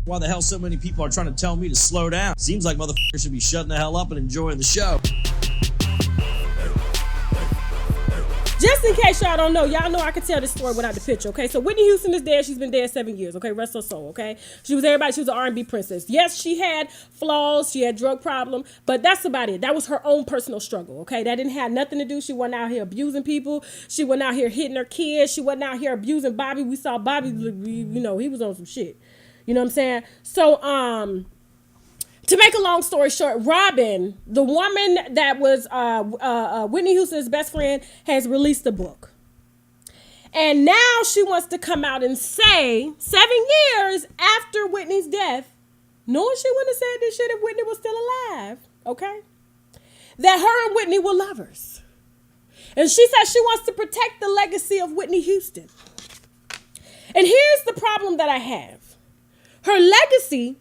Why the hell so many people are trying to tell me to slow down? Seems like motherfuckers should be shutting the hell up and enjoying the show. Just in case y'all don't know, y'all know I can tell this story without the picture, okay? So Whitney Houston is dead. She's been dead 7 years, okay? Rest her soul, okay? She was an R&B princess. Yes, she had flaws. She had drug problem, but that's about it. That was her own personal struggle, okay? That didn't have nothing to do. She wasn't out here abusing people. She wasn't out here hitting her kids. She wasn't out here abusing Bobby. We saw Bobby, you know, he was on some shit. You know what I'm saying? So, to make a long story short, Robin, the woman that was Whitney Houston's best friend, has released a book. And now she wants to come out and say, 7 years after Whitney's death, knowing she wouldn't have said this shit if Whitney was still alive, okay, that her and Whitney were lovers. And she says she wants to protect the legacy of Whitney Houston. And here's the problem that I have. Her legacy,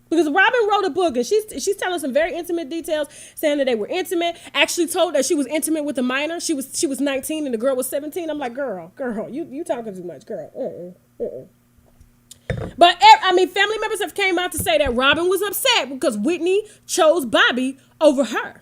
because Robin wrote a book and she's telling some very intimate details, saying that they were intimate. Actually told that she was intimate with a minor. She was 19 and the girl was 17. I'm like, girl, you talking too much, girl. But I mean, family members have came out to say that Robin was upset because Whitney chose Bobby over her.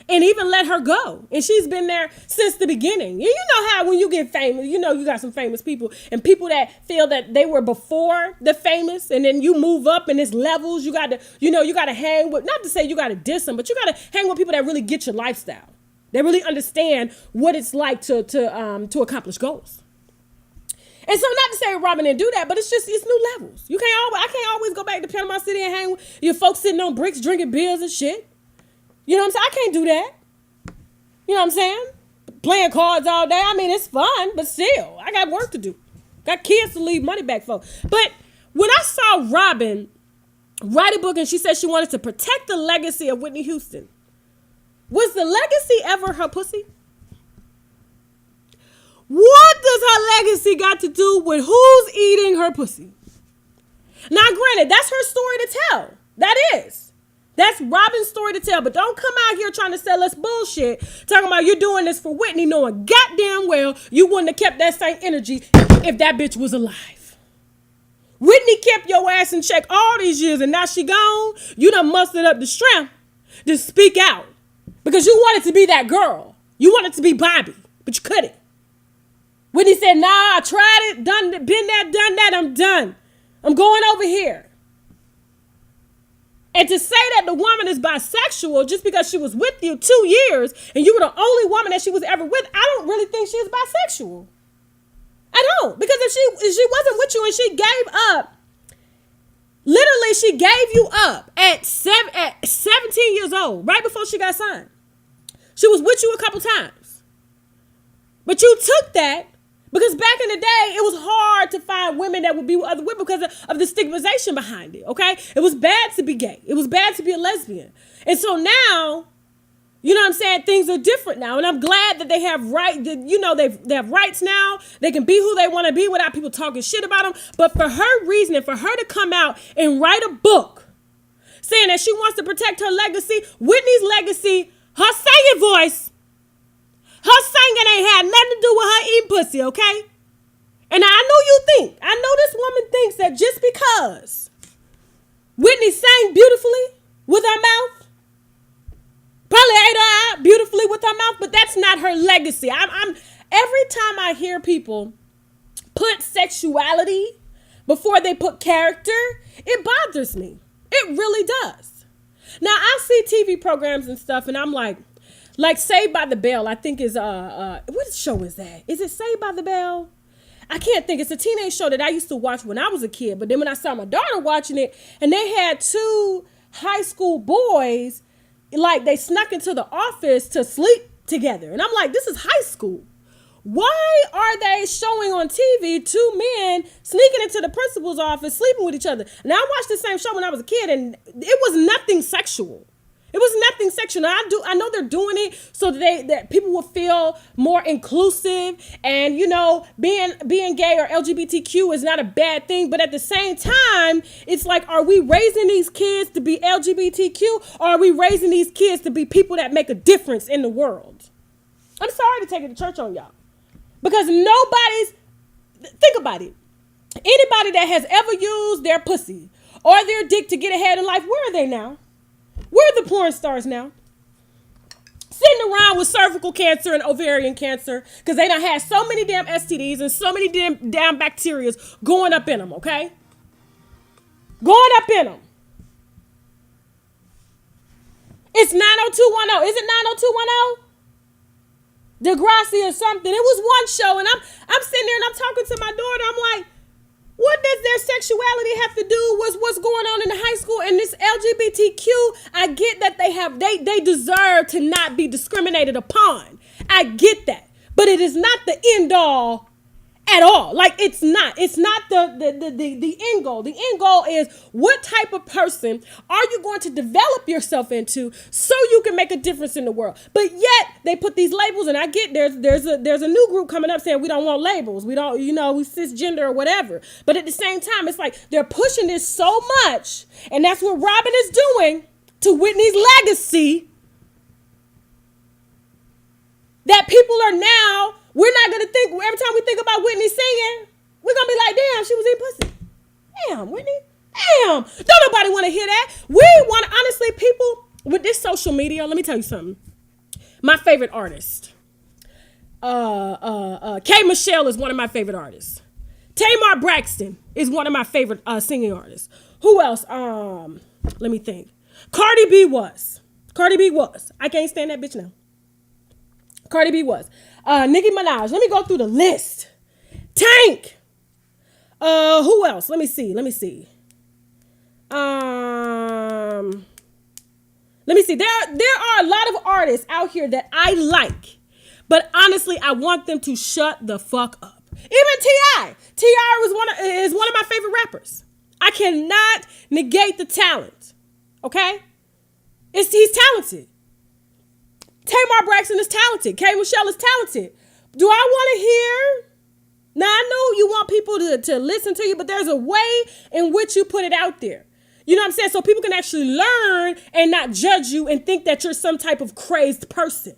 And even let her go. And she's been there since the beginning. You know how when you get famous, you know you got some famous people. And people that feel that they were before the famous. And then you move up and it's levels. You got to hang with, not to say you got to diss them, but you got to hang with people that really get your lifestyle. They really understand what it's like to accomplish goals. And so not to say Robin didn't do that, but it's new levels. I can't always go back to Panama City and hang with your folks sitting on bricks, drinking beers and shit. You know what I'm saying? I can't do that. You know what I'm saying? Playing cards all day. I mean, it's fun, but still, I got work to do. Got kids to leave money back for. But when I saw Robin write a book and she said she wanted to protect the legacy of Whitney Houston, was the legacy ever her pussy? What does her legacy got to do with who's eating her pussy? Now, granted, that's her story to tell. That is. That's Robin's story to tell, but don't come out here trying to sell us bullshit, talking about you're doing this for Whitney, knowing goddamn well you wouldn't have kept that same energy if that bitch was alive. Whitney kept your ass in check all these years, and now she gone. You done mustered up the strength to speak out because you wanted to be that girl. You wanted to be Bobby, but you couldn't. Whitney said, nah, I tried it, been there, done that, I'm done. I'm going over here. And to say that the woman is bisexual just because she was with you 2 years and you were the only woman that she was ever with, I don't really think she's bisexual. I don't. Because if she wasn't with you and she gave up, literally she gave you up at 17 years old, right before she got signed. She was with you a couple times. But you took that because back in the day, it was hard to find women that would be with other women because of the stigmatization behind it, okay? It was bad to be gay. It was bad to be a lesbian. And so now, you know what I'm saying, things are different now. And I'm glad that they have they have rights now. They can be who they want to be without people talking shit about them. But for her reasoning, for her to come out and write a book saying that she wants to protect her legacy, Whitney's legacy, her singing voice, her singing ain't had nothing to do with her eating pussy, okay? And I know this woman thinks that just because Whitney sang beautifully with her mouth, probably ate her out beautifully with her mouth, but that's not her legacy. I'm every time I hear people put sexuality before they put character, it bothers me. It really does. Now, I see TV programs and stuff, and I'm like Saved by the Bell, I think is, what show is that? Is it Saved by the Bell? I can't think. It's a teenage show that I used to watch when I was a kid. But then when I saw my daughter watching it, and they had 2 high school boys, like they snuck into the office to sleep together. And I'm like, this is high school. Why are they showing on TV 2 men sneaking into the principal's office, sleeping with each other? Now, I watched the same show when I was a kid, and it was nothing sexual. It was nothing sexual. Now, I know they're doing it so that people will feel more inclusive, and you know, being gay or LGBTQ is not a bad thing. But at the same time, it's like, are we raising these kids to be LGBTQ, or are we raising these kids to be people that make a difference in the world? I'm sorry to take it to church on y'all, because think about it. Anybody that has ever used their pussy or their dick to get ahead in life, where are they now? Where are the porn stars now? Sitting around with cervical cancer and ovarian cancer because they done had so many damn STDs and so many damn bacteria going up in them, okay? Going up in them. It's 90210. Is it 90210? Degrassi or something. It was one show, and I'm sitting there and I'm talking to my daughter. I'm like, what does their sexuality have to do with what's going on in the high school and this LGBTQ? I get that they deserve to not be discriminated upon. I get that. But it is not the end all at all. Like, it's not the end goal. The end goal is, what type of person are you going to develop yourself into so you can make a difference in the world? But yet they put these labels, and I get there's a new group coming up saying we don't want labels. We don't, we cisgender or whatever. But at the same time, it's like they're pushing this so much, and that's what Robin is doing to Whitney's legacy, that people are now, we're not going to think, every time we think about Whitney singing, we're going to be like, damn, she was eating pussy. Damn, Whitney. Damn. Don't nobody want to hear that. We want, honestly, people, with this social media, let me tell you something. My favorite artist, Carmarshal is one of my favorite artists. Tamar Braxton is one of my favorite singing artists. Who else? Let me think. Cardi B was. I can't stand that bitch now. Cardi B was. Nicki Minaj. Let me go through the list. Tank. Who else? Let me see. Let me see. There are a lot of artists out here that I like, but honestly, I want them to shut the fuck up. Even T.I. is one of my favorite rappers. I cannot negate the talent. Okay? He's talented. Tamar Braxton is talented. Carmarshal is talented. Do I want to hear? Now, I know you want people to listen to you, but there's a way in which you put it out there. You know what I'm saying? So people can actually learn and not judge you and think that you're some type of crazed person.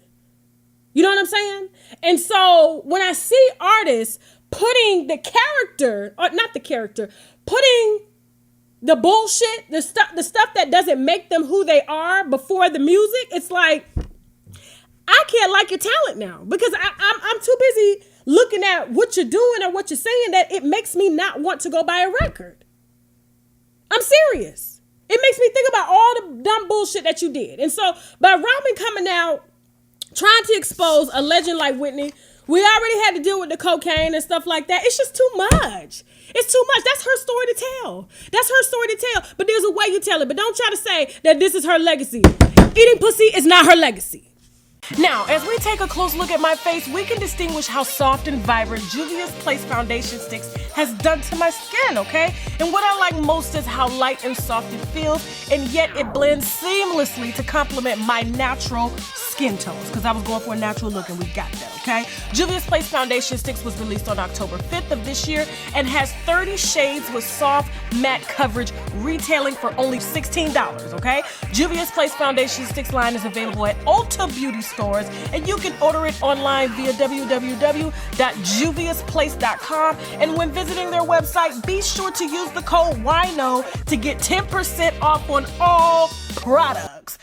You know what I'm saying? And so when I see artists putting the character, or not the character, putting the bullshit, the stuff that doesn't make them who they are before the music, it's like, I can't like your talent now because I'm too busy looking at what you're doing or what you're saying that it makes me not want to go buy a record. I'm serious. It makes me think about all the dumb bullshit that you did. And so by Robin coming out, trying to expose a legend like Whitney, we already had to deal with the cocaine and stuff like that. It's just too much. It's too much. That's her story to tell. But there's a way you tell it. But don't try to say that this is her legacy. Eating pussy is not her legacy. Now, as we take a close look at my face, we can distinguish how soft and vibrant Juvia's Place Foundation Sticks has done to my skin, okay? And what I like most is how light and soft it feels, and yet it blends seamlessly to complement my natural skin tones, because I was going for a natural look and we got that, okay? Juvia's Place Foundation Sticks was released on October 5th of this year and has 30 shades with soft, matte coverage, retailing for only $16, okay? Juvia's Place Foundation Sticks line is available at Ulta Beauty stores, and you can order it online via www.juviasplace.com. And when visiting their website, be sure to use the code WINO to get 10% off on all products.